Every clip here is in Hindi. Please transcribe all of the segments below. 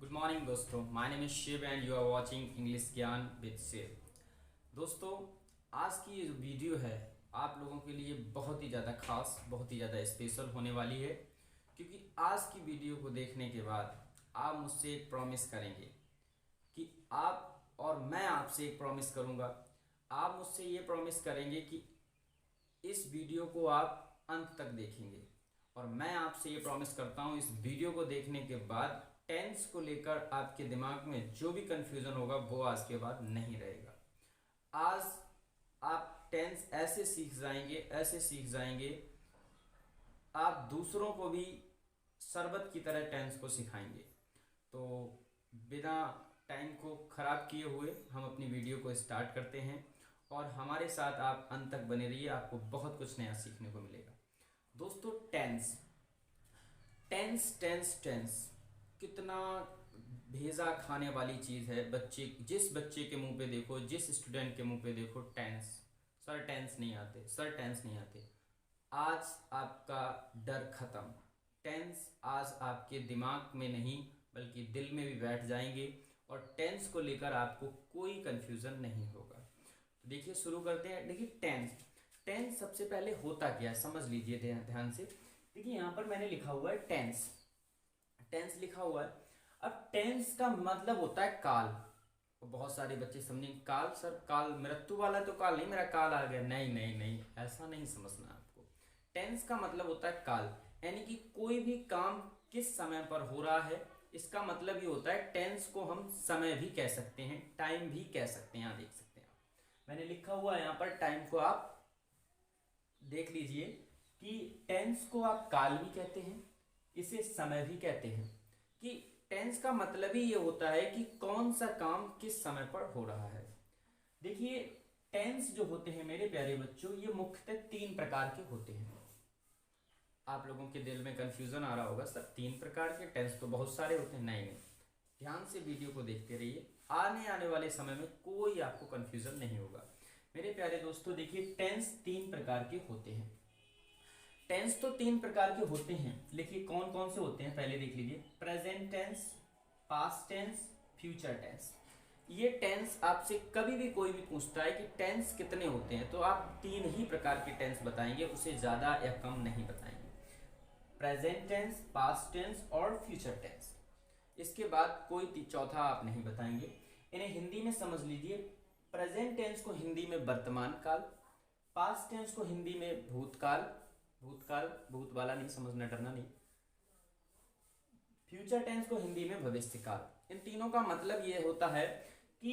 गुड मॉर्निंग दोस्तों, my name is Shiv and you are watching English Gyan with Shiv. दोस्तों, आज की ये जो वीडियो है आप लोगों के लिए बहुत ही ज़्यादा खास, बहुत ही ज़्यादा स्पेशल होने वाली है, क्योंकि आज की वीडियो को देखने के बाद आप मुझसे एक प्रॉमिस करेंगे कि आप और मैं आपसे एक प्रॉमिस करूँगा। आप मुझसे ये प्रॉमिस करेंगे कि इस वीडियो को आप अंत तक देखेंगे, और मैं आपसे ये प्रॉमिस करता हूँ इस वीडियो को देखने के बाद टेंस को लेकर आपके दिमाग में जो भी कंफ्यूजन होगा वो आज के बाद नहीं रहेगा। आज आप टेंस ऐसे सीख जाएंगे, आप दूसरों को भी शरबत की तरह टेंस को सिखाएंगे। तो बिना टाइम को ख़राब किए हुए हम अपनी वीडियो को स्टार्ट करते हैं, और हमारे साथ आप अंत तक बने रहिए, आपको बहुत कुछ नया सीखने को मिलेगा। दोस्तों, टेंस टेंस टेंस टेंस कितना भेजा खाने वाली चीज़ है। जिस बच्चे के मुंह पे देखो, जिस स्टूडेंट के मुंह पे देखो, टेंस सर, टेंस नहीं आते सर, टेंस नहीं आते। आज आपका डर खत्म। टेंस आज आपके दिमाग में नहीं बल्कि दिल में भी बैठ जाएंगे, और टेंस को लेकर आपको कोई कंफ्यूजन नहीं होगा। तो देखिए, शुरू करते हैं। देखिए, टेंस टेंस सबसे पहले होता क्या है समझ लीजिए ध्यान से। देखिए, यहाँ पर मैंने लिखा हुआ है टेंस, टेंस लिखा हुआ है। अब टेंस का मतलब होता है काल। तो बहुत सारे बच्चे समझेंगे काल, सर काल मृत्यु वाला तो काल नहीं, मेरा काल आ गया। नहीं नहीं नहीं, ऐसा नहीं समझना आपको। टेंस का मतलब होता है काल, यानी कि कोई भी काम किस समय पर हो रहा है, इसका मतलब ये होता है। टेंस को हम समय भी कह सकते हैं, टाइम भी कह सकते हैं। यहाँ देख सकते हैं आप, मैंने लिखा हुआ है यहाँ पर टाइम को आप देख लीजिए कि टेंस को आप काल भी कहते हैं, इसे समय भी कहते हैं। कि टेंस का मतलब ही ये होता है कि कौन सा काम किस समय पर हो रहा है। देखिए, टेंस जो होते हैं मेरे प्यारे बच्चों, ये मुख्यतः 3 प्रकार के होते हैं। आप लोगों के दिल में कंफ्यूजन आ रहा होगा, सर 3 प्रकार के टेंस तो बहुत सारे होते हैं। नहीं नहीं, ध्यान से वीडियो को देखते रहिए, आने वाले समय में कोई आपको कंफ्यूजन नहीं होगा। मेरे प्यारे दोस्तों, देखिए टेंस 3 प्रकार के होते हैं। टेंस तो 3 प्रकार के होते हैं, लेकिन कौन कौन से होते हैं पहले देख लीजिए। Present tense, past tense, future tense. ये टेंस आपसे कभी भी कोई भी पूछता है कि टेंस कितने होते हैं, तो आप 3 ही प्रकार के टेंस बताएंगे, उसे ज़्यादा या कम नहीं बताएंगे। प्रेजेंट टेंस, पास्ट टेंस और फ्यूचर टेंस। इसके बाद कोई चौथा आप नहीं बताएंगे। इन्हें हिंदी में समझ लीजिए। प्रेजेंट टेंस को हिंदी में वर्तमान काल, पास्ट टेंस को हिंदी में भूतकाल, भूतकाल भूत वाला नहीं समझना, डरना नहीं। फ्यूचर टेंस को हिंदी में भविष्य काल। इन तीनों का मतलब ये होता है कि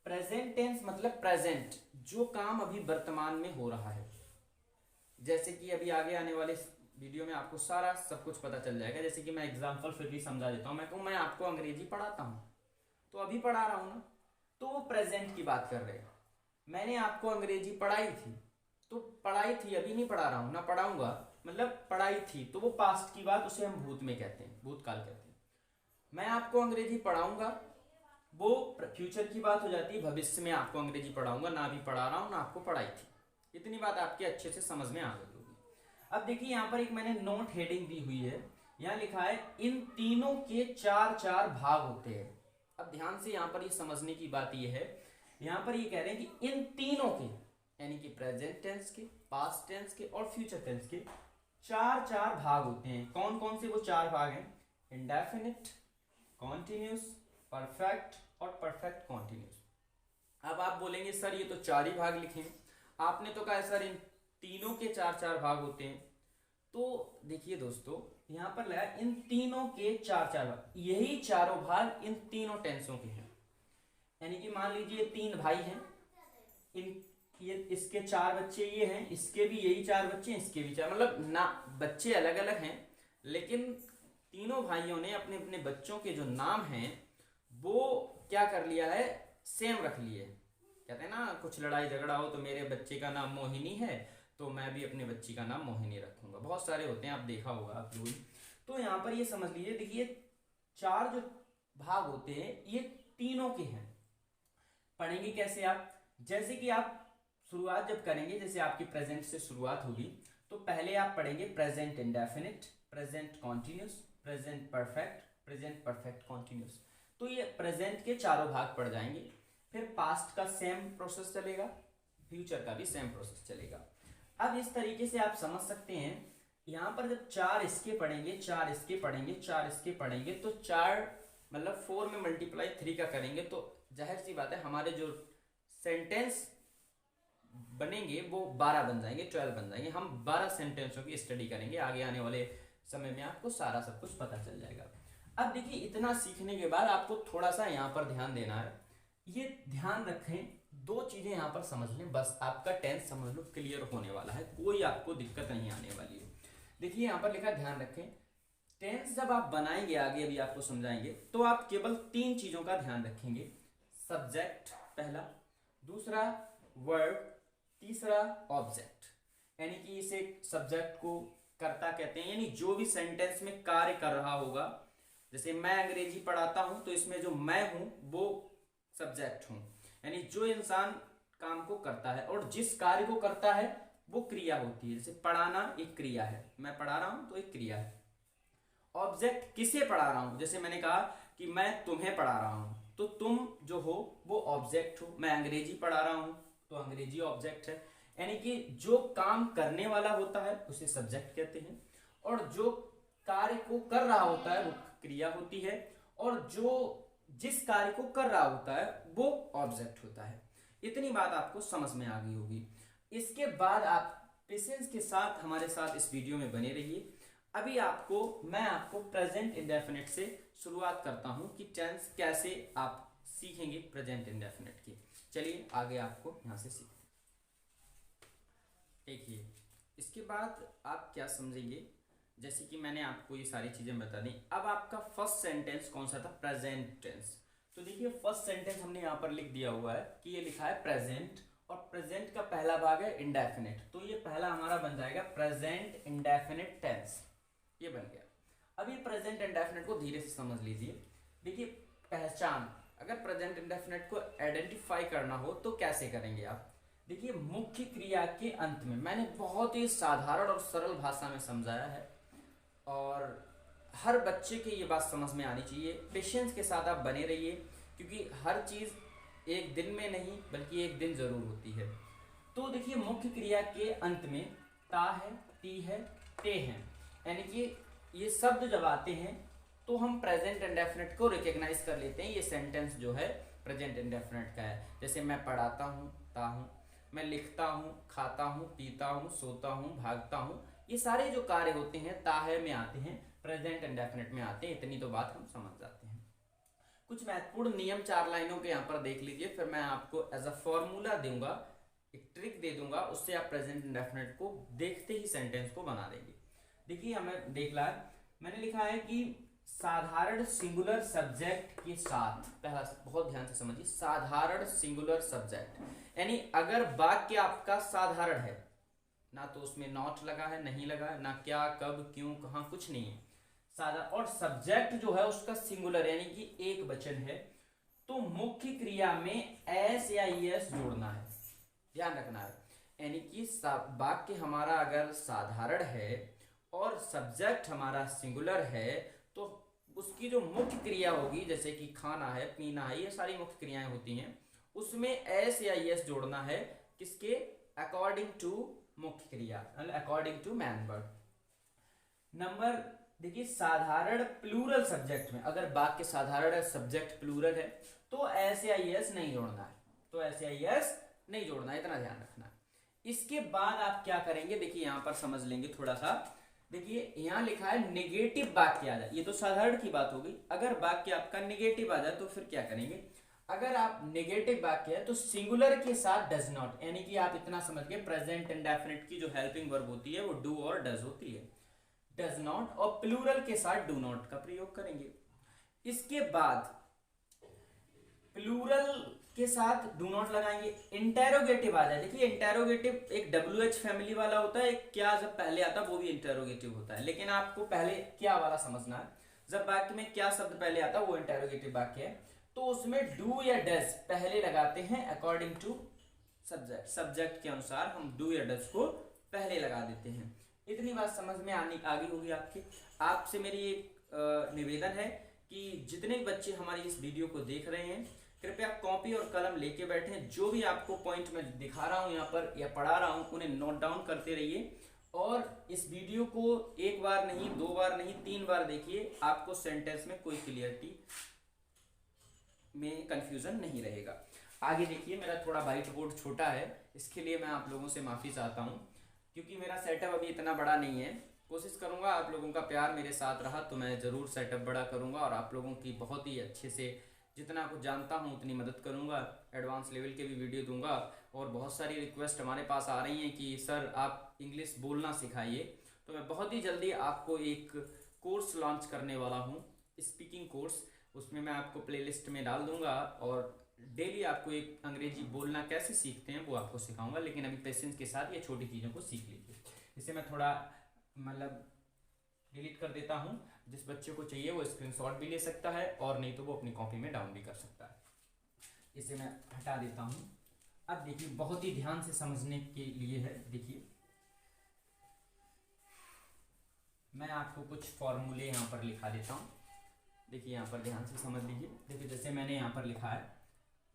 प्रेजेंट टेंस मतलब प्रेजेंट, जो काम अभी वर्तमान में हो रहा है। जैसे कि अभी आगे आने वाले वीडियो में आपको सारा सब कुछ पता चल जाएगा। जैसे कि मैं एग्जांपल फिर भी समझा देता हूँ। मैं कहूँ मैं आपको अंग्रेजी पढ़ाता हूँ, तो अभी पढ़ा रहा हूँ ना, तो वो प्रेजेंट की बात कर रहे हैं। मैंने आपको अंग्रेजी पढ़ाई थी, तो पढ़ाई थी, अभी नहीं पढ़ा रहा हूँ ना पढ़ाऊंगा, मतलब पढ़ाई थी, तो वो पास्ट की बात, उसे हम भूत में कहते हैं, भूतकाल कहते हैं। मैं आपको अंग्रेजी पढ़ाऊंगा, वो फ्यूचर की बात हो जाती है। भविष्य में आपको अंग्रेजी पढ़ाऊंगा, ना भी पढ़ा रहा हूँ ना आपको पढ़ाई थी। इतनी बात आपके अच्छे से समझ में आ गई होगी। अब देखिए, यहाँ पर एक मैंने नोट हेडिंग दी हुई है, यहाँ लिखा है इन तीनों के 4 भाग होते हैं। अब ध्यान से यहाँ पर ये समझने की बात ये है, यहाँ पर ये कह रहे हैं कि इन तीनों के, यानी कि प्रेजेंट टेंस के, पास्ट टेंस के और फ्यूचर टेंस के 4 भाग होते हैं। कौन कौन से वो 4 भाग हैं? इंडेफिनिट, कॉन्टिन्यूस, परफेक्ट और परफेक्ट कॉन्टिन्यूस। अब आप बोलेंगे सर ये तो 4 ही भाग लिखे हैं, आपने तो कहा सर इन तीनों के 4 भाग होते हैं। तो देखिए दोस्तों, यहां पर लगा इन तीनों के 4 भाग, यही चारों भाग इन तीनों टेंसों के हैं। यानी कि मान लीजिए 3 भाई हैं, इन ये इसके 4 बच्चे ये हैं, इसके भी यही 4 बच्चे हैं, इसके भी 4, मतलब ना बच्चे अलग अलग हैं, लेकिन तीनों भाइयों ने अपने अपने बच्चों के जो नाम हैं वो क्या कर लिया है, सेम रख लिए। कहते हैं ना, कुछ लड़ाई झगड़ा हो तो मेरे बच्चे का नाम मोहिनी है तो मैं भी अपने बच्ची का नाम मोहिनी रखूंगा। बहुत सारे होते हैं, आप देखा होगा आप लोग। तो यहाँ पर ये समझ लीजिए, देखिए 4 जो भाग होते हैं ये तीनों के हैं। पढ़ेंगे कैसे आप? जैसे कि आप शुरुआत जब करेंगे, जैसे आपकी प्रेजेंट से शुरुआत होगी, तो पहले आप पढ़ेंगे present indefinite, present continuous, present perfect, present perfect continuous. तो ये प्रेजेंट के चारों भाग पड़ जाएंगे। फिर पास्ट का सेम प्रोसेस चलेगा, फ्यूचर का भी सेम प्रोसेस चलेगा। अब इस तरीके से आप समझ सकते हैं, यहाँ पर जब 4 इसके पढ़ेंगे, 4 इसके पढ़ेंगे, 4 इसके पढ़ेंगे, तो 4 मतलब 4 में मल्टीप्लाई 3 का करेंगे तो जाहिर सी बात है हमारे जो सेंटेंस बनेंगे वो 12 बन जाएंगे, 12 बन जाएंगे। हम 12 सेंटेंसों की स्टडी करेंगे, आगे आने वाले समय में आपको सारा सब कुछ पता चल जाएगा। अब देखिए इतना सीखने के बाद आपको थोड़ा सा यहाँ पर ध्यान देना है। ये ध्यान रखें, 2 चीजें यहाँ पर समझ लें, बस आपका टेंस समझ लो क्लियर होने वाला है, कोई आपको दिक्कत नहीं आने वाली है। देखिए यहाँ पर लिखा, ध्यान रखें, टेंस जब आप बनाएंगे, आगे अभी आपको समझाएंगे, तो आप केवल 3 चीजों का ध्यान रखेंगे। सब्जेक्ट पहला, दूसरा वर्ब, तीसरा ऑब्जेक्ट। यानी कि इसे सब्जेक्ट को कर्ता कहते हैं, यानी जो भी सेंटेंस में कार्य कर रहा होगा। जैसे मैं अंग्रेजी पढ़ाता हूं तो इसमें जो मैं हूं वो सब्जेक्ट हूं, यानी जो इंसान काम को करता है और जिस कार्य को करता है वो क्रिया होती है। जैसे पढ़ाना एक क्रिया है, मैं पढ़ा रहा हूं तो एक क्रिया है। ऑब्जेक्ट किसे पढ़ा रहा हूं, जैसे मैंने कहा कि मैं तुम्हें पढ़ा रहा हूं तो तुम जो हो वो ऑब्जेक्ट हो। मैं अंग्रेजी पढ़ा रहा हूं तो अंग्रेजी ऑब्जेक्ट है। यानी कि जो काम करने वाला होता है उसे सब्जेक्ट कहते हैं, और जो कार्य को कर रहा होता है वो क्रिया होती है, और जो जिस कार्य को कर रहा होता है वो ऑब्जेक्ट होता है। इतनी बात आपको समझ में आ गई होगी। इसके बाद आप पेशेंस के साथ हमारे साथ इस वीडियो में बने रहिए। अभी मैं आपको प्रेजेंट इंडेफिनिट से शुरुआत करता हूं कि टेंस कैसे आप सीखेंगे प्रेजेंट इंडेफिनिट की। चलिए आगे आपको यहां से सीखें। देखिए इसके बाद आप क्या समझेंगे, जैसे कि मैंने आपको ये सारी चीजें बता दी। अब आपका फर्स्ट सेंटेंस कौन सा था, प्रेजेंट टेंस। तो देखिए फर्स्ट सेंटेंस हमने यहाँ पर लिख दिया हुआ है कि ये लिखा है प्रेजेंट, और प्रेजेंट का पहला भाग है इंडेफिनिट, तो ये पहला हमारा बन जाएगा प्रेजेंट इंडेफिनिट टेंस। ये बन गया। अब ये प्रेजेंट इंडेफिनिट को धीरे से समझ लीजिए। देखिए पहचान, अगर प्रेजेंट इंडेफिनिट को आइडेंटिफाई करना हो तो कैसे करेंगे आप। देखिए मुख्य क्रिया के अंत में, मैंने बहुत ही साधारण और सरल भाषा में समझाया है, और हर बच्चे के ये बात समझ में आनी चाहिए। पेशेंस के साथ आप बने रहिए, क्योंकि हर चीज़ एक दिन में नहीं बल्कि एक दिन जरूर होती है। तो देखिए मुख्य क्रिया के अंत में ता है, ती है, ते हैं, यानी कि ये शब्द जब आते हैं तो हम प्रेजेंट इंडेफिनिट को रिकॉग्नाइज कर लेते हैं, ये सेंटेंस जो है प्रेजेंट इंडेफिनिट का है। जैसे मैं पढ़ाता हूँ, ता हूँ, मैं लिखता हूँ, खाता हूँ, पीता हूँ, सोता हूँ, भागता हूँ, ये सारे जो कार्य होते हैं ताहे में आते हैं, प्रेजेंट इंडेफिनिट में आते हैं। इतनी तो बात हम समझ जाते हैं। कुछ महत्वपूर्ण नियम 4 लाइनों के यहाँ पर देख लीजिए, फिर मैं आपको एज अ फॉर्मूला दूंगा, एक ट्रिक दे दूंगा, उससे आप प्रेजेंट इंडेफिनिट को देखते ही सेंटेंस को बना देंगे। देखिए हमें देख ला, मैंने लिखा है कि साधारण सिंगुलर सब्जेक्ट के साथ, पहला बहुत ध्यान से समझिए, साधारण सिंगुलर सब्जेक्ट, यानी अगर वाक्य आपका साधारण है, ना तो उसमें नॉट लगा है, नहीं लगा है, ना क्या, कब, क्यों, कहाँ, कुछ नहीं है, सादा, और सब्जेक्ट जो है उसका सिंगुलर यानी कि एक वचन है, तो मुख्य क्रिया में एस या ईएस जोड़ना है, ध्यान रखना है। यानी कि वाक्य हमारा अगर साधारण है और सब्जेक्ट हमारा सिंगुलर है तो उसकी जो मुख्य क्रिया होगी, जैसे कि खाना है, पीना है, ये सारी मुख्य क्रियाएं होती हैं, उसमें एस या ईएस जोड़ना है, किसके, अकॉर्डिंग टू मुख्य क्रिया, according to main verb. Number देखिए साधारण प्लूरल सब्जेक्ट में, अगर वाक्य साधारण है, सब्जेक्ट प्लूरल है, तो एस या ईएस नहीं जोड़ना है, तो एस या ईएस नहीं जोड़ना है, इतना ध्यान रखना है। इसके बाद आप क्या करेंगे, देखिए यहां पर समझ लेंगे थोड़ा सा। देखिए यहां लिखा है नेगेटिव वाक्य आ जाए, ये तो साधारण की बात हो गई। अगर वाक्य आपका नेगेटिव आ जाए तो फिर क्या करेंगे, अगर आप नेगेटिव वाक्य है तो सिंगुलर के साथ डज नॉट, यानी कि आप इतना समझ गए प्रेजेंट इंडेफिनिट की जो हेल्पिंग वर्ब होती है वो डू और डज होती है, डज नॉट, और प्लूरल के साथ डू नॉट का प्रयोग करेंगे। इसके बाद प्लूरल के साथ डू नॉट लगाएंगे। इंटेरोगेटिव आ जाए, देखिए इंटेरोगेटिव एक WH फैमिली वाला होता है, एक क्या जब पहले आता है वो भी इंटेरोगेटिव होता है, लेकिन आपको पहले क्या वाला समझना है। जब वाक्य में क्या शब्द पहले आता है वो इंटेरोगेटिव वाक्य है, तो उसमें डू या डज पहले लगाते हैं अकॉर्डिंग टू सब्जेक्ट, सब्जेक्ट के अनुसार हम डू या डज को पहले लगा देते हैं। इतनी बात समझ में आनी आगे होगी आपकी। आपसे मेरी एक निवेदन है कि जितने भी बच्चे हमारी इस वीडियो को देख रहे हैं, कृपया कॉपी और कलम लेके बैठें। जो भी आपको पॉइंट मैं दिखा रहा हूँ यहाँ पर या पढ़ा रहा हूँ, उन्हें नोट डाउन करते रहिए और इस वीडियो को एक बार नहीं, 2 बार नहीं, 3 बार देखिए। आपको सेंटेंस में कोई क्लियरिटी में कंफ्यूजन नहीं रहेगा। आगे देखिए, मेरा थोड़ा व्हाइट बोर्ड छोटा है, इसके लिए मैं आप लोगों से माफ़ी चाहता हूँ, क्योंकि मेरा सेटअप अभी इतना बड़ा नहीं है। कोशिश करूँगा, आप लोगों का प्यार मेरे साथ रहा तो मैं ज़रूर सेटअप बड़ा करूँगा और आप लोगों की बहुत ही अच्छे से जितना कुछ जानता हूँ उतनी मदद करूँगा। एडवांस लेवल के भी वीडियो दूंगा और बहुत सारी रिक्वेस्ट हमारे पास आ रही हैं कि सर आप इंग्लिश बोलना सिखाइए। तो मैं बहुत ही जल्दी आपको एक कोर्स लॉन्च करने वाला हूँ, स्पीकिंग कोर्स। उसमें मैं आपको प्लेलिस्ट में डाल दूंगा और डेली आपको एक अंग्रेजी बोलना कैसे सीखते हैं वो आपको सिखाऊंगा। लेकिन अभी पेशेंस के साथ ये छोटी चीज़ों को सीख लीजिए। इसे मैं थोड़ा मतलब डिलीट कर देता हूँ। जिस बच्चे को चाहिए वो स्क्रीनशॉट भी ले सकता है और नहीं तो वो अपनी कॉपी में डाउन भी कर सकता है। इसे मैं हटा देता हूँ। अब देखिए, बहुत ही ध्यान से समझने के लिए है। देखिए, मैं आपको कुछ फॉर्मूले यहाँ पर लिखा देता हूँ। देखिए, यहाँ पर ध्यान से समझ लीजिए। देखिए, जैसे मैंने यहाँ पर लिखा है,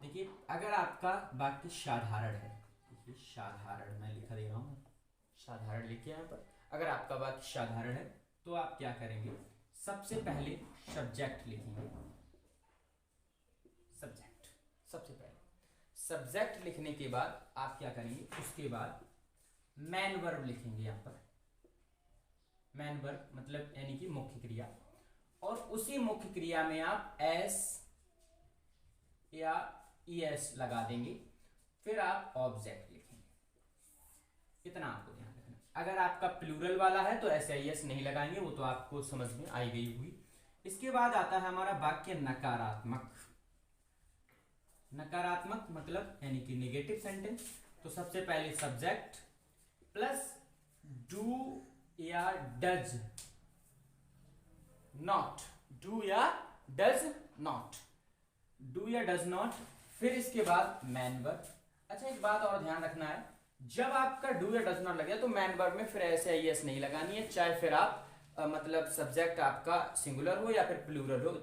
देखिए, अगर आपका वाक्य साधारण है, देखिए साधारण मैं लिखा दे रहा हूँ, साधारण लिखिए यहाँ पर। अगर आपका वाक्य साधारण है तो आप क्या करेंगे, सबसे पहले सब्जेक्ट लिखेंगे। सब्जेक्ट, सबसे पहले सब्जेक्ट लिखने के बाद आप क्या करेंगे, उसके बाद मैन वर्ब लिखेंगे। यहाँ पर मैन वर्ब मतलब यानी कि मुख्य क्रिया, और उसी मुख्य क्रिया में आप एस या ईएस लगा देंगे। फिर आप ऑब्जेक्ट लिखेंगे। इतना आपको ध्यान रखना। अगर आपका प्लूरल वाला है तो एस या ईएस नहीं लगाएंगे, वो तो आपको समझ में आई गई हुई। इसके बाद आता है हमारा वाक्य नकारात्मक। नकारात्मक मतलब यानी कि नेगेटिव सेंटेंस। तो सबसे पहले सब्जेक्ट प्लस डू या डज नॉट, डू या डज नॉट, डू या डज नॉट। फिर इसके बाद मैन वर्ब। अच्छा, एक बात और ध्यान रखना है, जब आपका डू या डज नॉट लगे तो मैन वर्ब में फिर ऐसे एस नहीं लगानी है, चाहे फिर आप मतलब सब्जेक्ट आपका सिंगुलर हो या फिर प्लूरल हो।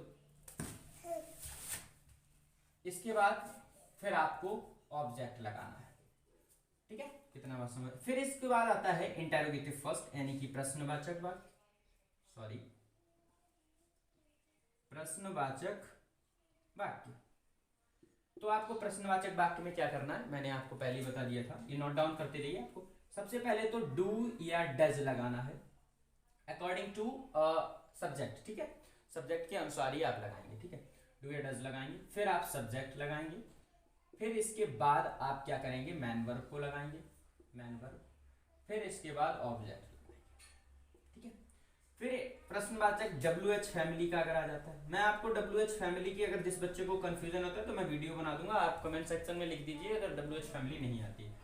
इसके बाद फिर आपको ऑब्जेक्ट लगाना है। ठीक है, कितना बात समझ। फिर इसके बाद आता है इंटेरोगेटिव फर्स्ट यानी कि प्रश्नवाचक वाक्य, सॉरी प्रश्नवाचक वाक्य। तो आपको प्रश्नवाचक वाक्य में क्या करना है, मैंने आपको पहले ही बता दिया था, ये नोट डाउन करते रहिए। आपको सबसे पहले तो डू या डज लगाना है अकॉर्डिंग टू सब्जेक्ट। ठीक है, सब्जेक्ट के अनुसार ही आप लगाएंगे। ठीक है, डू या डज लगाएंगे, फिर आप सब्जेक्ट लगाएंगे, फिर इसके बाद आप क्या करेंगे, मैन वर्ब को लगाएंगे, मैन वर्ब, फिर इसके बाद ऑब्जेक्ट लगाएंगे। ठीक है, फिर प्रश्नवाचक WH फैमिली का अगर आ जाता है, मैं आपको WH फैमिली की अगर जिस बच्चे को कंफ्यूजन होता है तो मैं वीडियो बना दूंगा, आप कमेंट सेक्शन में लिख दीजिए अगर WH फैमिली नहीं आती है।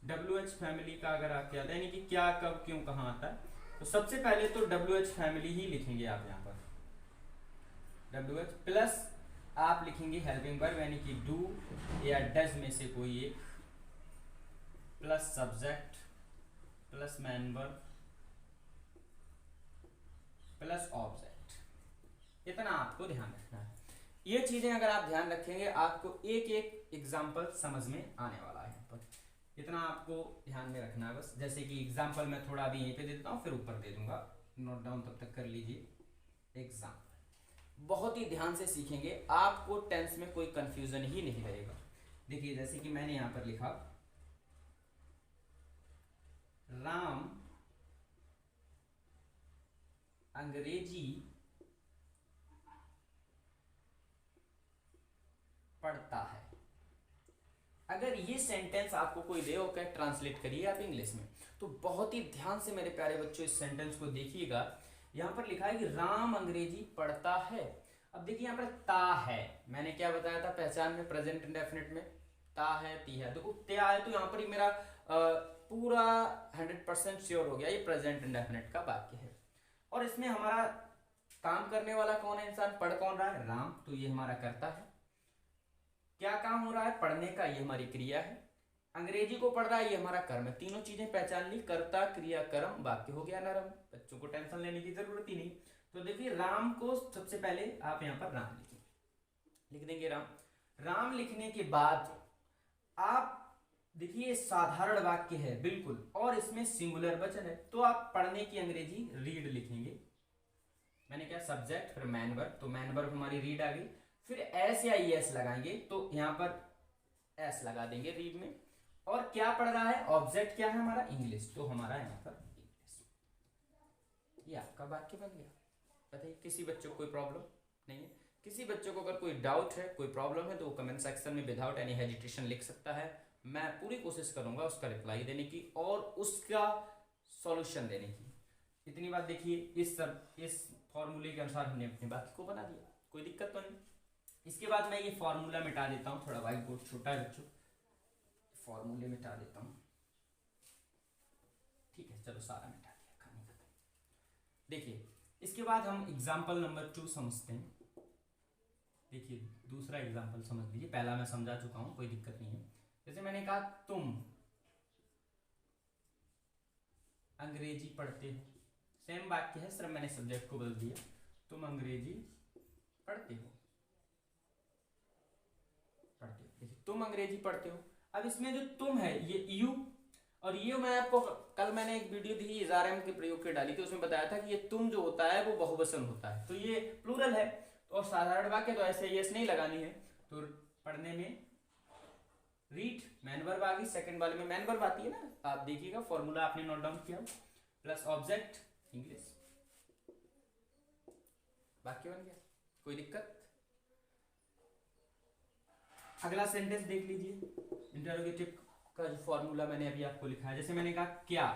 WH फैमिली का अगर आपके आता है यानी कि क्या, कब, क्यों, कहाँ आता है, तो सबसे पहले तो WH फैमिली ही लिखेंगे आप यहाँ पर। WH प्लस आप लिखेंगे हेल्पिंग वर्ब यानी कि डू या डज में से कोई एक, plus subject plus main verb plus object. इतना आपको ध्यान रखना है। ये चीजें अगर आप ध्यान रखेंगे आपको एक एक एग्जाम्पल समझ में आने वाला है। यहाँ पर इतना आपको ध्यान में रखना है बस। जैसे कि एग्जाम्पल मैं थोड़ा अभी यहीं पे दे देता हूँ, फिर ऊपर दे दूंगा, नोट डाउन तब तक कर लीजिए। एग्जाम्पल बहुत ही ध्यान से सीखेंगे, आपको टेंस में कोई कंफ्यूजन ही नहीं रहेगा। देखिए, जैसे कि मैंने यहां पर लिखा, राम अंग्रेजी पढ़ता है। अगर ये सेंटेंस आपको कोई दे और कहे ट्रांसलेट करिए आप इंग्लिश में, तो बहुत ही ध्यान से मेरे प्यारे बच्चों इस सेंटेंस को देखिएगा। यहां पर लिखा है कि राम अंग्रेजी पढ़ता है। अब देखिए यहाँ पर ता है, मैंने क्या बताया था पहचान में, प्रेजेंट इंडेफिनिट में ता है, ती है। देखो त्या है तो यहाँ पर ही मेरा पूरा 100% श्योर हो गया ये प्रेजेंट इंडेफिनिट का वाक्य है। और इसमें हमारा काम करने वाला कौन है, इंसान पढ़ कौन रहा है, राम, तो ये हमारा कर्ता है। क्या काम हो रहा है, पढ़ने का, ये हमारी क्रिया है। अंग्रेजी को पढ़ रहा है, ये हमारा कर्म है। तीनों चीजें पहचान ली, कर्ता क्रिया कर्म, वाक्य हो गया नरम। बच्चों को टेंशन लेने की जरूरत ही नहीं। तो देखिए राम को सबसे पहले आप यहाँ पर राम लिख देंगे राम। राम लिखने के बाद आप देखिए साधारण वाक्य है बिल्कुल, और इसमें सिंगुलर वचन है, तो आप पढ़ने की अंग्रेजी रीड लिखेंगे। मैंने क्या सब्जेक्ट फिर मैन वर्ब, तो मैन वर्ब हमारी रीड आ गई, फिर एस या एस लगाएंगे, तो यहाँ पर एस लगा देंगे रीड में। और क्या पढ़ रहा है, ऑब्जेक्ट क्या है हमारा इंग्लिश, तो हमारा यहाँ पर इंग्लिश। ये आपका वाक्य बन गया। बताइए किसी बच्चों को कोई प्रॉब्लम नहीं है? किसी बच्चों को अगर कोई डाउट है, कोई प्रॉब्लम है, तो वो कमेंट सेक्शन में विदाउट एनी हेजिटेशन लिख सकता है। मैं पूरी कोशिश करूंगा उसका रिप्लाई देने की और उसका सॉल्यूशन देने की। इतनी बात देखिए, इस फॉर्मूले के अनुसार हमने अपने वाक्य को बना दिया, कोई दिक्कत तो नहीं। इसके बाद मैं ये फॉर्मूला मिटा देता हूँ, थोड़ा व्हाइट बोर्ड छोटा है बच्चों, फॉर्मूले मिटा देता हूँ। ठीक है, चलो सारा मिटा दिया, खाने का। देखिए इसके बाद हम एग्जाम्पल नंबर 2 समझते हैं। देखिए दूसरा एग्जाम्पल समझ लीजिए, पहला मैं समझा चुका हूं, कोई दिक्कत नहीं है। जैसे मैंने कहा तुम अंग्रेजी पढ़ते हो, सेम वाक्य है, सिर्फ मैंने सब्जेक्ट को बदल दिया। तुम अंग्रेजी पढ़ते हो, देखिए तुम अंग्रेजी पढ़ते हो। अब इसमें जो तुम है ये यू, और ये मैं आपको कल मैंने एक वीडियो दी इज़ारम के प्रयोग के डाली थी, उसमें बताया था कि ये तुम जो होता है वो बहुवचन होता है, तो ये प्लूरल है। और साधारण वाक्य तो ऐसे यस नहीं लगानी है, तो पढ़ने में रीड मैन वर्ब आ गई, सेकंड वाले में मैन वर्ब आती है ना, आप देखिएगा फॉर्मूला आपने नोट डाउन किया, प्लस ऑब्जेक्ट इंग्लिश, वाक्य बन गया, कोई दिक्कत। अगला सेंटेंस देख लीजिए, इंटरोगेटिव का जो फॉर्मूला मैंने अभी आपको लिखा है। जैसे मैंने कहा क्या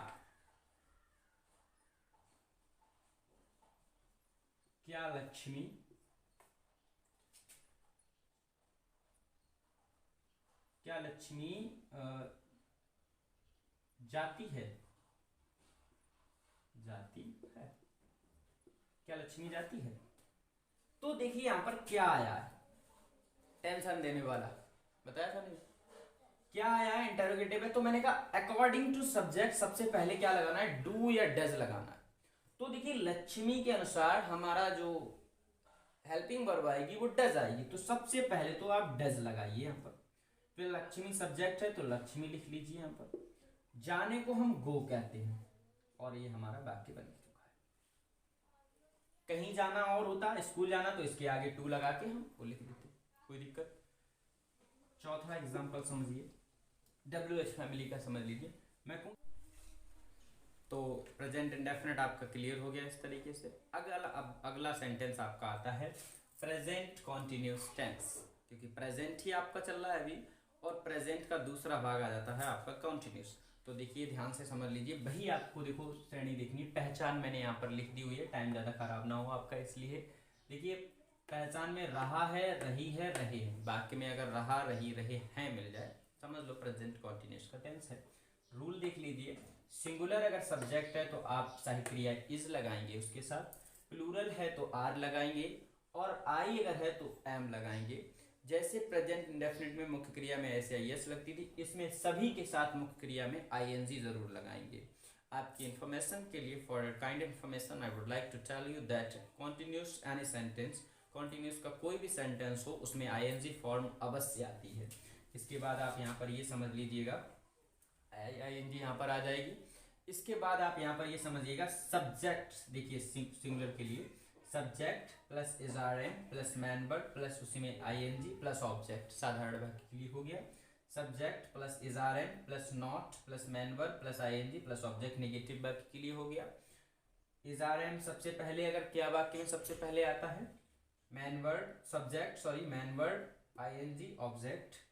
लक्ष्मी जाती है, क्या लक्ष्मी जाती है। तो देखिए यहां पर क्या आया है, टेंशन देने वाला, बताया था नहीं क्या आया है, इंटरोगेटिव है। तो मैंने कहा अकॉर्डिंग टू सब्जेक्ट सबसे पहले क्या लगाना है, डू या डज लगाना है। तो देखिए लक्ष्मी के अनुसार हमारा जो हेल्पिंग वर्ब आएगी वो डज आएगी, तो सबसे पहले तो आप डज लगाइए यहाँ पर। फिर लक्ष्मी सब्जेक्ट है तो लक्ष्मी लिख लीजिए यहाँ पर। जाने को हम गो कहते हैं, और ये हमारा वाक्य बन चुका है। कहीं जाना और होता है, स्कूल जाना, तो इसके आगे टू लगा के हम वो लिख देते, कोई दिक्कत। चौथा एग्जांपल समझिए, WH फैमिली का समझ लीजिए। मैं कहूँ तो प्रेजेंट इंडेफिनिट आपका क्लियर हो गया इस तरीके से। अगला सेंटेंस आपका आता है प्रेजेंट कॉन्टिन्यूस टेंस, क्योंकि प्रेजेंट ही आपका चल रहा है अभी, और प्रेजेंट का दूसरा भाग आ जाता है आपका कॉन्टिन्यूस। तो देखिए ध्यान से समझ लीजिए, वही आपको देखो श्रेणी देखनी, पहचान मैंने यहाँ पर लिख दी हुई है, टाइम ज़्यादा खराब ना हो आपका, इसलिए देखिए पहचान में रहा है, रही है, रहे हैं, वाक्य में अगर रहा, रही, रहे हैं मिल जाए, समझ लो प्रेजेंट कॉन्टिन्यूस का टेंस है। रूल देख लीजिए, सिंगुलर अगर सब्जेक्ट है तो आप सही क्रिया इज लगाएंगे उसके साथ, प्लूरल है तो आर लगाएंगे, और आई अगर है तो एम लगाएंगे। जैसे प्रेजेंट इंडेफिनिट में मुख्य क्रिया में ऐसे यस लगती थी, इसमें सभी के साथ मुख्य क्रिया में आईएनजी जरूर लगाएंगे। आपकी इंफॉर्मेशन के लिए, for kind information I would like to tell you that continuous any sentence, continuous का कोई भी सेंटेंस हो उसमें आईएनजी फॉर्म अवश्य आती है। इसके बाद आप यहाँ पर ये समझ लीजिएगा, आईएनजी यहाँ पर आ जाएगी। इसके बाद आप यहाँ पर ये समझिएगा सब्जेक्ट, देखिए सिंगुलर के लिए subject plus is are am plus main verb plus उसी में आईएनजी प्लस ऑब्जेक्ट, साधारण वाक्य के लिए हो गया। Subject plus is are am plus not plus main verb plus ING plus object negative वाक्य के लिए हो गया। इज़ारएम सबसे पहले अगर क्या वाक्य में सबसे पहले आता है, main verb ING object.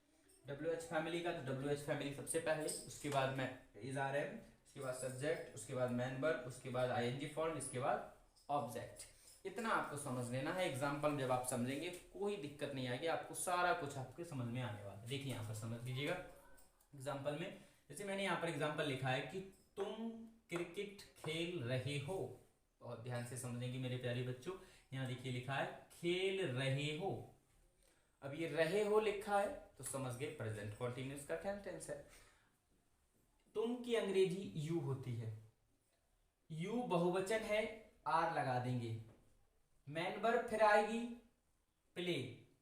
WH family का तो WH फैमिली सबसे पहले, उसके बाद में इज़ारएम, उसके बाद सब्जेक्ट, उसके बाद मैन वर्ब, उसके बाद आईएनजी फॉर्म, इसके बाद ऑब्जेक्ट। इतना आपको समझ लेना है। एग्जाम्पल जब आप समझेंगे कोई दिक्कत नहीं आएगी, आपको सारा कुछ आपके समझ में आने वाला है। देखिए यहाँ पर समझ लीजिएगा एग्जाम्पल में, जैसे मैंने यहाँ पर एग्जाम्पल लिखा है कि तुम क्रिकेट खेल रहे हो, बहुत ध्यान से समझेंगे मेरे प्यारे बच्चों। यहाँ देखिए लिखा है खेल रहे हो, अब ये रहे हो लिखा है तो समझ गए प्रेजेंट कॉन्टिन्यूस का टेंस है। तुम की अंग्रेजी यू होती है, यू बहुवचन है, आर लगा देंगे, मैन वर्ब फिर आएगी प्ले,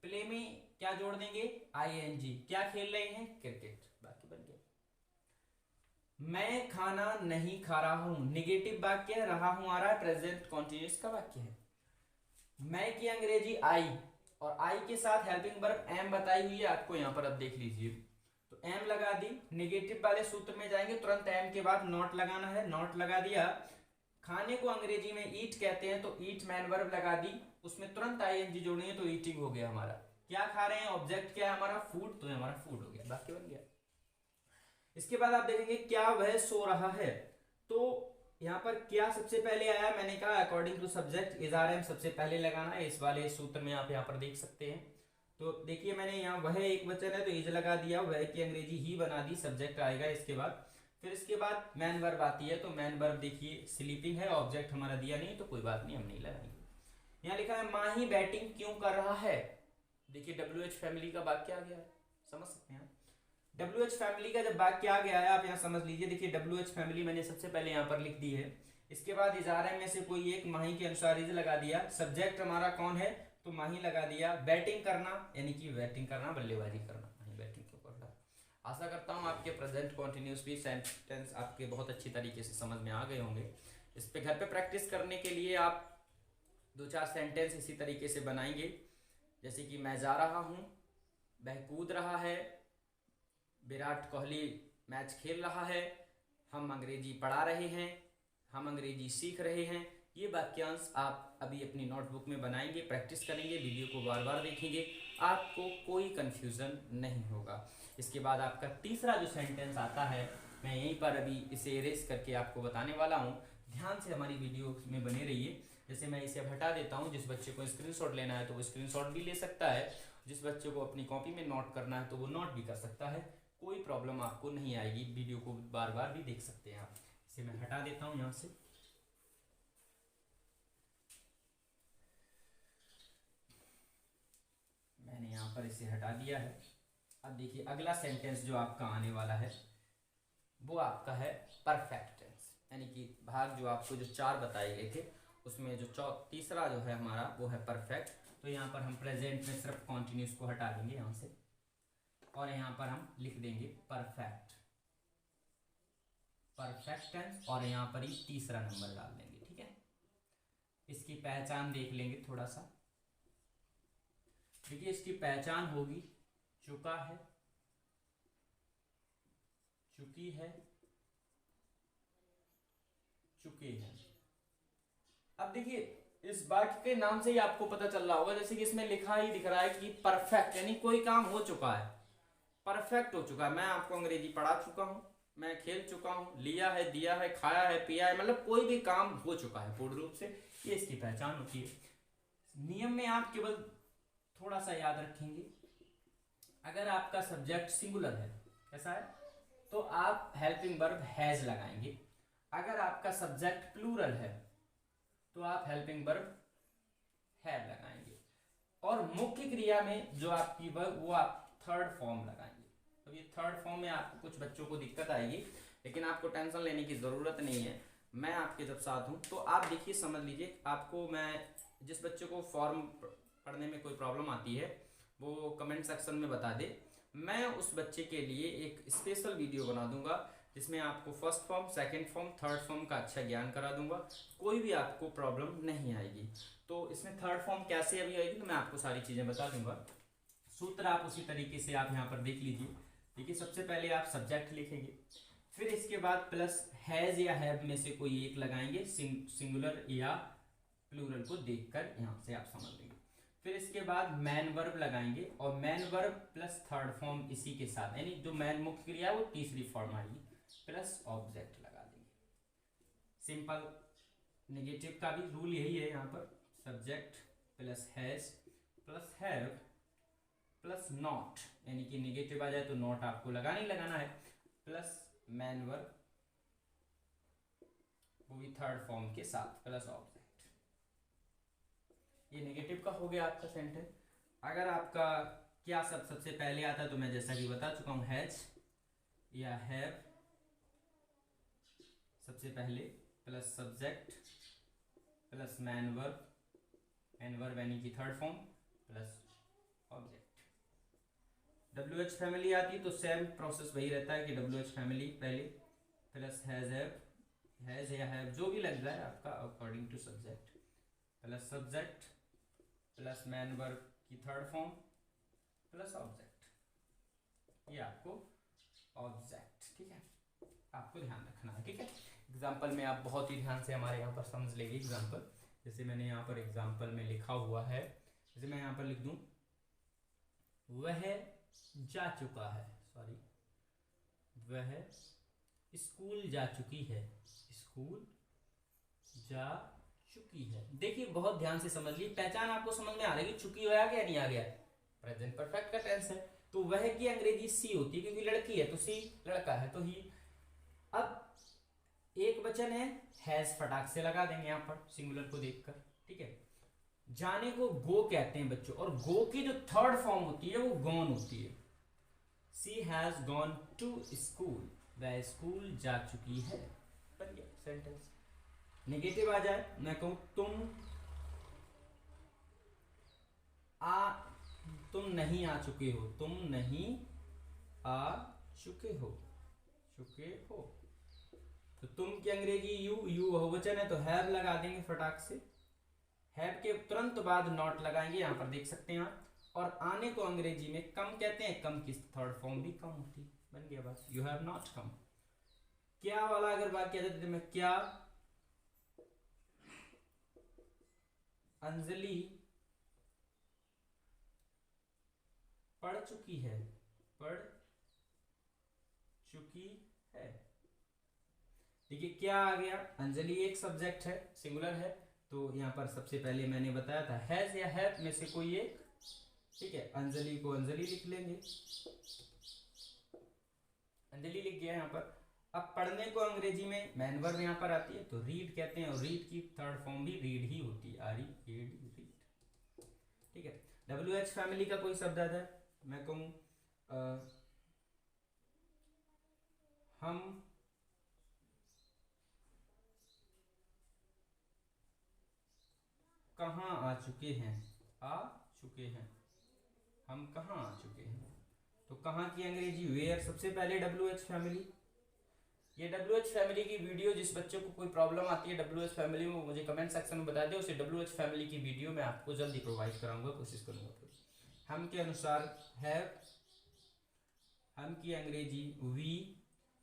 प्ले में क्या जोड़ देंगे आईएनजी, क्या खेल रहे हैं क्रिकेट, बाकी बन गया। मैं खाना नहीं खा रहा हूं, निगेटिव वाक्य है, रहा हूं आ रहा है, प्रेजेंट कॉन्टिन्यूस का वाक्य है। मैं की अंग्रेजी आई, और आई के साथ हेल्पिंग वर्ब एम बताई हुई है आपको यहाँ पर, अब देख लीजिए। तो एम लगा दी, निगेटिव वाले सूत्र में जाएंगे, तुरंत एम के बाद नॉट लगाना है, नॉट लगा दिया। खाने को अंग्रेजी में ईट कहते हैं, तो ईट मैन वर्ब लगा दी, उसमें तुरंत आईएनजी जोड़नी है, तो ईटिंग हो गया हमारा। क्या खा रहे हैं, ऑब्जेक्ट क्या है हमारा फूड, तो हमारा फूड हो गया, बाकी बन गया। इसके बाद आप देखेंगे क्या वह सो रहा है, तो यहाँ पर क्या सबसे पहले आया, मैंने कहा according to subject is are am सबसे पहले लगाना है, इस वाले सूत्र में आप यहाँ पर देख सकते हैं। तो देखिए मैंने यहाँ वह एक वचन है तो इज लगा दिया, वह की अंग्रेजी ही बना दी, सब्जेक्ट आएगा इसके बाद। फिर इसके बाद मैन वर्ब आती है, तो मैन वर्ब देखिए स्लीपिंग है, ऑब्जेक्ट हमारा दिया नहीं तो कोई बात नहीं, हम नहीं लगाएंगे। यहाँ लिखा है माही बैटिंग क्यों कर रहा है, देखिए WH फैमिली का वाक्य आ गया है, समझ सकते हैं। WH फैमिली का जब वाक्य आ गया है आप यहाँ समझ लीजिए, देखिए WH फैमिली मैंने सबसे पहले यहाँ पर लिख दी है। इसके बाद इजारे में से कोई एक माही के अनुसार इज लगा दिया, सब्जेक्ट हमारा कौन है तो माही लगा दिया, बैटिंग करना यानी कि बैटिंग करना, बल्लेबाजी करना, माही बैटिंग क्यों कर रहा है। आशा करता हूँ आपके प्रेजेंट कॉन्टिन्यूस भी सेंटेंस आपके बहुत अच्छी तरीके से समझ में आ गए होंगे। इस पे घर पे प्रैक्टिस करने के लिए आप 2-4 सेंटेंस इसी तरीके से बनाएंगे, जैसे कि मैं जा रहा हूँ, वह कूद रहा है, विराट कोहली मैच खेल रहा है, हम अंग्रेजी पढ़ा रहे हैं, हम अंग्रेजी सीख रहे हैं। ये वाक्यांश आप अभी अपनी नोटबुक में बनाएंगे, प्रैक्टिस करेंगे, वीडियो को बार बार देखेंगे, आपको कोई कंफ्यूजन नहीं होगा। इसके बाद आपका तीसरा जो सेंटेंस आता है, मैं यहीं पर अभी इसे इरेज करके आपको बताने वाला हूँ, ध्यान से हमारी वीडियो में बने रहिए। जैसे मैं इसे हटा देता हूँ, जिस बच्चे को स्क्रीनशॉट लेना है तो वो स्क्रीनशॉट भी ले सकता है, जिस बच्चे को अपनी कॉपी में नोट करना है तो वो नोट भी कर सकता है, कोई प्रॉब्लम आपको नहीं आएगी, वीडियो को बार बार भी देख सकते हैं आप। इसे मैं हटा देता हूँ यहाँ से, मैंने यहाँ पर इसे हटा दिया है। अब देखिए अगला सेंटेंस जो आपका आने वाला है वो आपका है परफेक्ट टेंस, यानी कि भाग जो आपको जो 4 बताए गए थे उसमें जो तीसरा जो है हमारा वो है परफेक्ट। तो यहाँ पर हम प्रेजेंट में सिर्फ कॉन्टिन्यूस को हटा देंगे यहाँ से, और यहाँ पर हम लिख देंगे परफेक्ट, परफेक्ट टेंस, और यहाँ पर ही तीसरा नंबर डाल देंगे, ठीक है। इसकी पहचान देख लेंगे थोड़ा सा, देखिए इसकी पहचान होगी चुका है, चुकी है, चुके हैं। अब देखिए इस वाक्य के नाम से ही आपको पता चल रहा होगा, जैसे कि इसमें लिखा ही दिख रहा है कि परफेक्ट, यानी कोई काम हो चुका है, परफेक्ट हो चुका है। मैं आपको अंग्रेजी पढ़ा चुका हूं, मैं खेल चुका हूं, लिया है, दिया है, खाया है, पिया है, मतलब कोई भी काम हो चुका है पूर्ण रूप से, ये इसकी पहचान होती है। नियम में आप केवल थोड़ा सा याद रखेंगे, अगर आपका सब्जेक्ट सिंगुलर है, कैसा है, तो आप हेल्पिंग वर्ब हैज लगाएंगे। अगर आपका सब्जेक्ट प्लूरल है तो आप हेल्पिंग वर्ब हैव लगाएंगे। और मुख्य क्रिया में जो आपकी वर्ब वो आप थर्ड फॉर्म लगाएंगे। अब ये थर्ड फॉर्म में आपको कुछ बच्चों को दिक्कत आएगी, लेकिन आपको टेंशन लेने की ज़रूरत नहीं है, मैं आपके जब साथ हूँ। तो आप देखिए समझ लीजिए, आपको मैं जिस बच्चे को फॉर्म पढ़ने में कोई प्रॉब्लम आती है वो कमेंट सेक्शन में बता दे, मैं उस बच्चे के लिए एक स्पेशल वीडियो बना दूंगा जिसमें आपको first form, second form, third form का अच्छा ज्ञान करा दूंगा, कोई भी आपको प्रॉब्लम नहीं आएगी। तो इसमें थर्ड फॉर्म कैसे अभी आएगी तो मैं आपको सारी चीज़ें बता दूंगा। सूत्र आप उसी तरीके से आप यहाँ पर देख लीजिए। देखिए सबसे पहले आप सब्जेक्ट लिखेंगे, फिर इसके बाद प्लस हैज़ या हैव में से कोई एक लगाएंगे, सिंगुलर या प्लूरल को देखकर यहाँ से आप समझ लेंगे। फिर इसके बाद मैन वर्ब लगाएंगे, और man verb plus third form इसी के साथ, यानी जो मैन मुख्य क्रिया है वो तीसरी फॉर्म आएगी, प्लस ऑब्जेक्ट लगा देंगे। सिंपल। नेगेटिव का भी रूल यही है, यहाँ पर subject plus has plus have plus not, यानी कि नेगेटिव आ जाए तो नॉट आपको लगाना ही लगाना है, प्लस मैन वर्ब वो भी थर्ड फॉर्म के साथ प्लस ऑब्जेक्ट। ये नेगेटिव का हो गया आपका सेंटेंस। अगर आपका क्या सबसे पहले आता है तो मैं जैसा कि बता चुका हूँ, हैज या हैव सबसे पहले, plus subject plus main verb and verb यानी कि third form plus object. WH family आती है तो सेम प्रोसेस वही रहता है कि WH फैमिली पहले प्लस हैज या हैव जो भी लग रहा है आपका according to subject, plus subject plus main verb की थर्ड फॉर्म प्लस ऑब्जेक्ट, ये आपको ऑब्जेक्ट, ठीक है, आपको ध्यान रखना है, ठीक है। एग्जाम्पल में आप बहुत ही ध्यान से हमारे यहाँ पर समझ लेंगे। एग्जाम्पल जैसे मैंने यहाँ पर एग्जाम्पल में लिखा हुआ है, जैसे मैं यहाँ पर लिख दूं वह जा चुका है, सॉरी वह स्कूल जा चुकी है, स्कूल जा चुकी है। देखिए बहुत ध्यान से समझ लीजिए, पहचान आपको समझ में आ रही है, चुकी हो गया नहीं आ गया, प्रेजेंट परफेक्ट का टेंस है तो वह की अंग्रेजी सी होती है क्योंकि लड़की है तो सी, लड़का है तो ही। अब एक वचन है हैज, फटाक से लगा देंगे यहाँ पर सिंगुलर को देखकर, ठीक है। जाने को गो कहते हैं बच्चों, और गो की जो थर्ड फॉर्म होती है वो गॉन होती है। सी हैज गॉन टू स्कूल, वह स्कूल जा चुकी है, बन गया सेंटेंस। नेगेटिव आ जाए, मैं कहूं तुम नहीं आ चुके हो, तुम नहीं आ चुके हो, तो तुम की अंग्रेजी यू बहुवचन है तो हैव लगा देंगे फटाक से, हैव के तुरंत बाद नॉट लगाएंगे, यहां पर देख सकते हैं आप। और आने को अंग्रेजी में कम कहते हैं, कम की थर्ड फॉर्म भी कम होती है, बन गया बात, यू हैव नॉट कम। क्या वाला अगर बात किया जाए तो मैं क्या अंजलि पढ़ चुकी है, देखिए क्या आ गया, अंजलि एक सब्जेक्ट है, सिंगुलर है, तो यहाँ पर सबसे पहले मैंने बताया था हैज या हैव में से कोई एक, ठीक है। अंजलि को अंजलि लिख लेंगे, अंजलि लिख गया यहाँ पर। अब पढ़ने को अंग्रेजी में मैन वर्ब यहाँ पर आती है तो रीड कहते हैं, और रीड की थर्ड फॉर्म भी रीड ही होती है, रीड, ठीक है। WH फैमिली का कोई शब्द आता है, मैं कहूँ हम कहाँ आ चुके हैं, हम कहाँ आ चुके हैं, तो कहाँ की अंग्रेजी वेयर, सबसे पहले WH फैमिली। ये WH फैमिली की वीडियो जिस बच्चों को कोई प्रॉब्लम आती है WH फैमिली में, मुझे कमेंट सेक्शन में बता दे, उसे WH फैमिली की वीडियो मैं आपको जल्दी प्रोवाइड कराऊंगा, कोशिश करूंगा। हम के अनुसार हैव, हम की अंग्रेजी वी,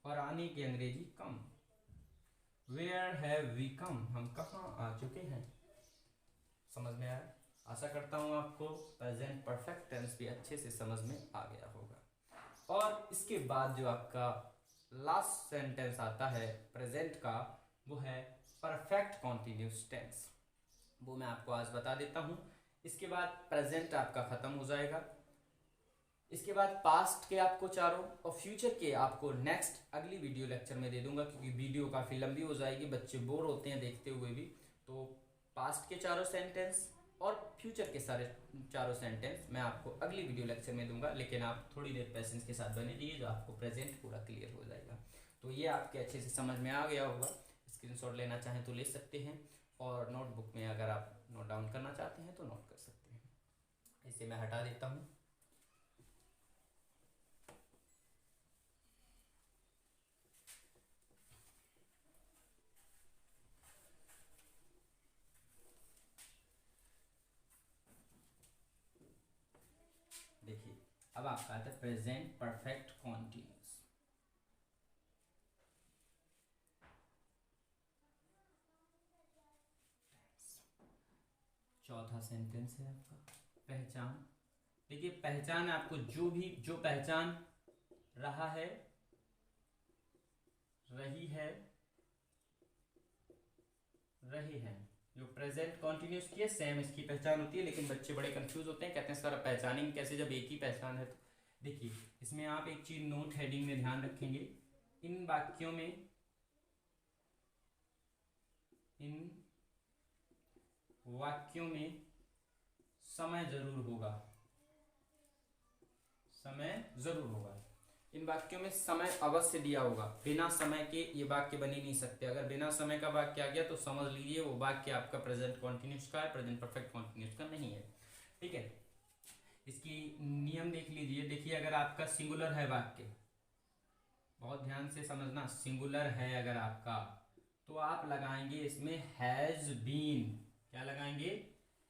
और आने की अंग्रेजी कम, वेयर हैव वी कम, हम कहाँ आ चुके हैं। समझ में आया? आशा करता हूँ आपको प्रेजेंट परफेक्ट टेंस भी अच्छे से समझ में आ गया होगा। और इसके बाद जो आपका लास्ट सेंटेंस आता है प्रेजेंट का, वो है परफेक्ट कॉन्टिन्यूस टेंस, वो मैं आपको आज बता देता हूँ। इसके बाद प्रेजेंट आपका खत्म हो जाएगा, इसके बाद पास्ट के आपको चारों और फ्यूचर के आपको नेक्स्ट अगली वीडियो लेक्चर में दे दूंगा, क्योंकि वीडियो काफ़ी लंबी हो जाएगी, बच्चे बोर होते हैं देखते हुए भी। तो पास्ट के चारों सेंटेंस और फ्यूचर के सारे चारों सेंटेंस मैं आपको अगली वीडियो लेक्चर में दूंगा, लेकिन आप थोड़ी देर पेशेंस के साथ बने रहिए, जो आपको प्रेजेंट पूरा क्लियर हो जाएगा। तो ये आपके अच्छे से समझ में आ गया होगा। स्क्रीनशॉट लेना चाहें तो ले सकते हैं, और नोटबुक में अगर आप नोट डाउन करना चाहते हैं तो नोट कर सकते हैं। इसे मैं हटा देता हूँ। देखिए अब आपका आता है प्रेजेंट परफेक्ट कॉन्टिन्यूस। चौथा सेंटेंस है आपका पहचान। देखिए पहचान आपको जो पहचान रहा है, रही है, रहे हैं, जो प्रेजेंट कॉन्टिन्यूस की है सेम इसकी पहचान होती है, लेकिन बच्चे बड़े कंफ्यूज होते हैं, कहते हैं सर पहचानेंगे कैसे जब एक ही पहचान है। तो देखिए इसमें आप एक चीज नोट हेडिंग में ध्यान रखेंगे, इन वाक्यों में समय जरूर होगा, इन वाक्यों में समय अवश्य दिया होगा। बिना समय के ये वाक्य बन ही नहीं सकते। अगर बिना समय का वाक्य आ गया तो समझ लीजिए वो वाक्य आपका प्रेजेंट कॉन्टिन्यूस का है, प्रेजेंट परफेक्ट कॉन्टिन्यूस का नहीं है। ठीक है, इसकी नियम देख लीजिए। देखिए, अगर आपका सिंगुलर है वाक्य, बहुत ध्यान से समझना, सिंगुलर है अगर आपका, तो आप लगाएंगे इसमें हैज बीन। क्या लगाएंगे?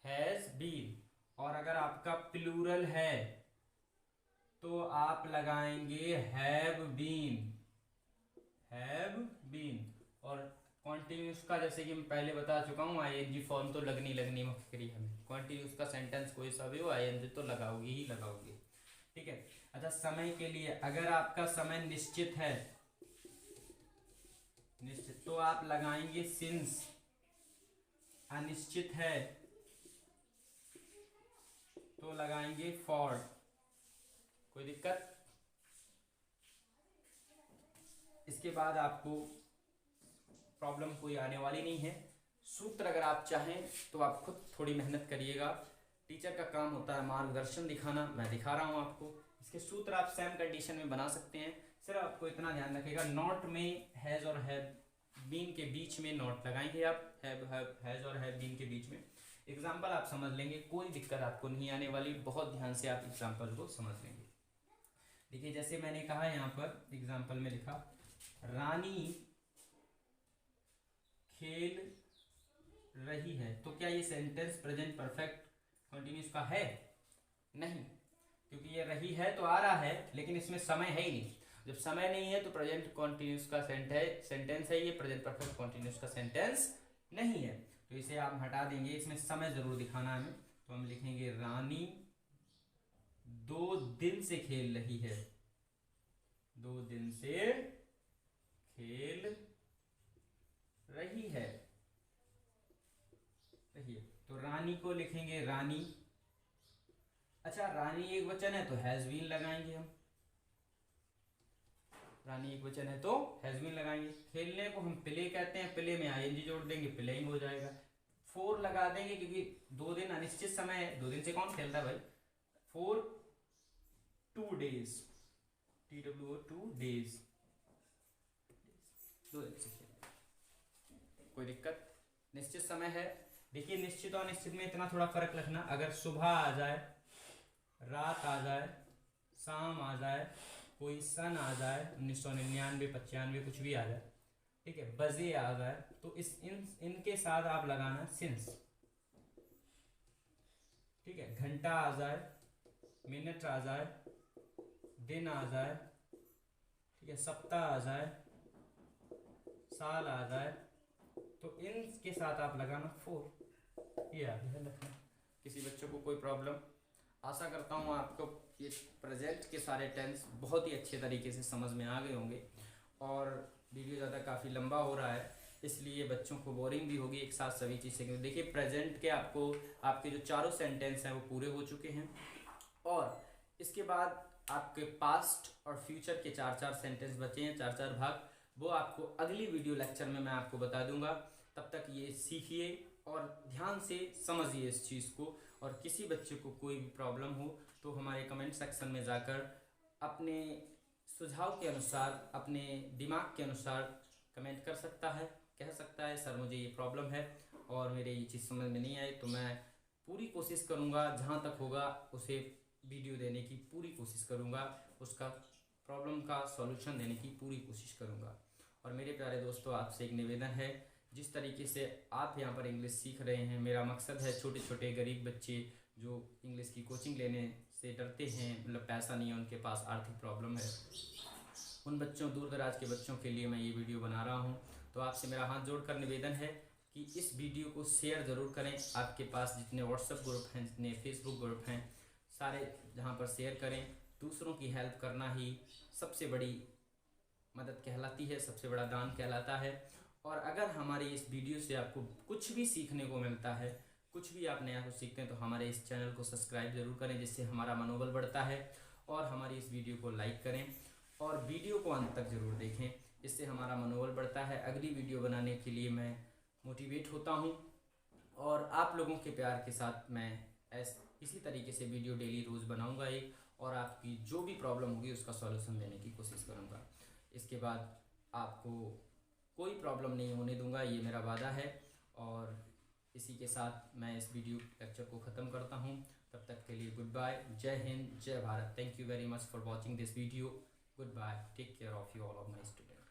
Has been. और अगर आपका प्लूरल है तो आप लगाएंगे हैव बीन। Have been. और कॉन्टिन्यूस का, जैसे कि मैं पहले बता चुका हूँ, आईएनजी फॉर्म तो लगनी मुख्य हमें। कॉन्टिन्यूस का सेंटेंस कोई सा भी हो, आईएनजी तो लगाओगी ही लगाओगी। ठीक है। अच्छा, समय के लिए, अगर आपका समय निश्चित है, निश्चित, तो आप लगाएंगे सिंस। अनिश्चित है तो लगाएंगे फॉर। कोई दिक्कत? इसके बाद आपको प्रॉब्लम कोई आने वाली नहीं है। सूत्र अगर आप चाहें तो आप खुद थोड़ी मेहनत करिएगा। टीचर का काम होता है मार्गदर्शन दिखाना, मैं दिखा रहा हूं आपको। इसके सूत्र आप सेम कंडीशन में बना सकते हैं। सिर्फ आपको इतना ध्यान रखिएगा, नॉट में हैज और हैव बीन के बीच में नॉट लगाएंगे आप, हैज और हैव बीन के बीच में। एग्जाम्पल आप समझ लेंगे, कोई दिक्कत आपको नहीं आने वाली। बहुत ध्यान से आप एग्जाम्पल को समझ लेंगे। देखिए, जैसे मैंने कहा यहाँ पर एग्जाम्पल में लिखा, रानी खेल रही है, तो क्या ये सेंटेंस प्रेजेंट परफेक्ट कॉन्टिन्यूस का है? नहीं, क्योंकि ये रही है तो आ रहा है, लेकिन इसमें समय है ही नहीं। जब समय नहीं है तो प्रेजेंट कॉन्टिन्यूस का सेंटेंस है, ये प्रेजेंट परफेक्ट कॉन्टिन्यूस का सेंटेंस नहीं है। तो इसे आप हटा देंगे, इसमें समय जरूर दिखाना है हमें। तो हम लिखेंगे रानी 2 दिन से खेल रही है। 2 दिन से खेल रही है। तो रानी को लिखेंगे रानी। अच्छा, रानी एक वचन है तो हैज बीन लगाएंगे हम। रानी एक वचन है तो हैज बीन लगाएंगे। खेलने को हम प्ले कहते हैं, प्ले में आईएनजी जोड़ देंगे, प्लेइंग हो जाएगा। 4 लगा देंगे क्योंकि 2 दिन अनिश्चित समय है, 2 दिन से कौन खेलता है भाई। 4 2 डेज, TWO 2 डेज, 2 दिन से खेलता। कोई दिक्कत? निश्चित समय है। देखिए, निश्चित और अनिश्चित में इतना थोड़ा फर्क रखना। अगर सुबह आ जाए, रात आ जाए, शाम आ जाए, कोई सन आ जाए, 1999 95 कुछ भी आ जाए, ठीक है, बजे आ जाए, तो इनके साथ आप लगाना सिंस। ठीक है, घंटा आ जाए, मिनट आ जाए, दिन आ जाए, ठीक है, सप्ताह आ जाए, साल आ जाए, तो इनके साथ आप लगाना 4। ये ध्यान रखना। किसी बच्चों को कोई प्रॉब्लम? आशा करता हूँ आपको ये प्रेजेंट के सारे टेंस बहुत ही अच्छे तरीके से समझ में आ गए होंगे। और वीडियो ज़्यादा काफ़ी लंबा हो रहा है, इसलिए बच्चों को बोरिंग भी होगी एक साथ सभी चीज़ें। देखिए, प्रेजेंट के आपको आपके जो चारों सेंटेंस हैं वो पूरे हो चुके हैं, और इसके बाद आपके पास्ट और फ्यूचर के 4-4 सेंटेंस बचे हैं, 4-4 भाग। वो आपको अगली वीडियो लेक्चर में मैं आपको बता दूंगा। तब तक ये सीखिए और ध्यान से समझिए इस चीज़ को। और किसी बच्चे को कोई भी प्रॉब्लम हो तो हमारे कमेंट सेक्शन में जाकर अपने सुझाव के अनुसार, अपने दिमाग के अनुसार कमेंट कर सकता है, कह सकता है सर मुझे ये प्रॉब्लम है और मेरे ये चीज़ समझ में नहीं आई। तो मैं पूरी कोशिश करूँगा, जहाँ तक होगा उसे वीडियो देने की पूरी कोशिश करूँगा, उसका प्रॉब्लम का सॉल्यूशन देने की पूरी कोशिश करूँगा। और मेरे प्यारे दोस्तों, आपसे एक निवेदन है, जिस तरीके से आप यहाँ पर इंग्लिश सीख रहे हैं, मेरा मकसद है छोटे छोटे गरीब बच्चे जो इंग्लिश की कोचिंग लेने से डरते हैं, मतलब पैसा नहीं है उनके पास, आर्थिक प्रॉब्लम है, उन बच्चों, दूर दराज के बच्चों के लिए मैं ये वीडियो बना रहा हूँ। तो आपसे मेरा हाथ जोड़कर निवेदन है कि इस वीडियो को शेयर ज़रूर करें। आपके पास जितने व्हाट्सएप ग्रुप हैं, जितने फेसबुक ग्रुप हैं, सारे जहाँ पर शेयर करें। दूसरों की हेल्प करना ही सबसे बड़ी मदद कहलाती है, सबसे बड़ा दान कहलाता है। और अगर हमारी इस वीडियो से आपको कुछ भी सीखने को मिलता है, कुछ भी आप नया कुछ सीखते हैं, तो हमारे इस चैनल को सब्सक्राइब जरूर करें, जिससे हमारा मनोबल बढ़ता है। और हमारी इस वीडियो को लाइक करें और वीडियो को अंत तक ज़रूर देखें, इससे हमारा मनोबल बढ़ता है। अगली वीडियो बनाने के लिए मैं मोटिवेट होता हूँ, और आप लोगों के प्यार के साथ मैं इसी तरीके से वीडियो डेली रोज़ बनाऊँगा एक, और आपकी जो भी प्रॉब्लम होगी उसका सॉल्यूशन देने की कोशिश करूँगा। इसके बाद आपको कोई प्रॉब्लम नहीं होने दूंगा, ये मेरा वादा है। और इसी के साथ मैं इस वीडियो लेक्चर को ख़त्म करता हूँ। तब तक के लिए गुड बाय, जय हिंद, जय Bharat. Thank you very much for watching this video. Goodbye, take care of you all of my student.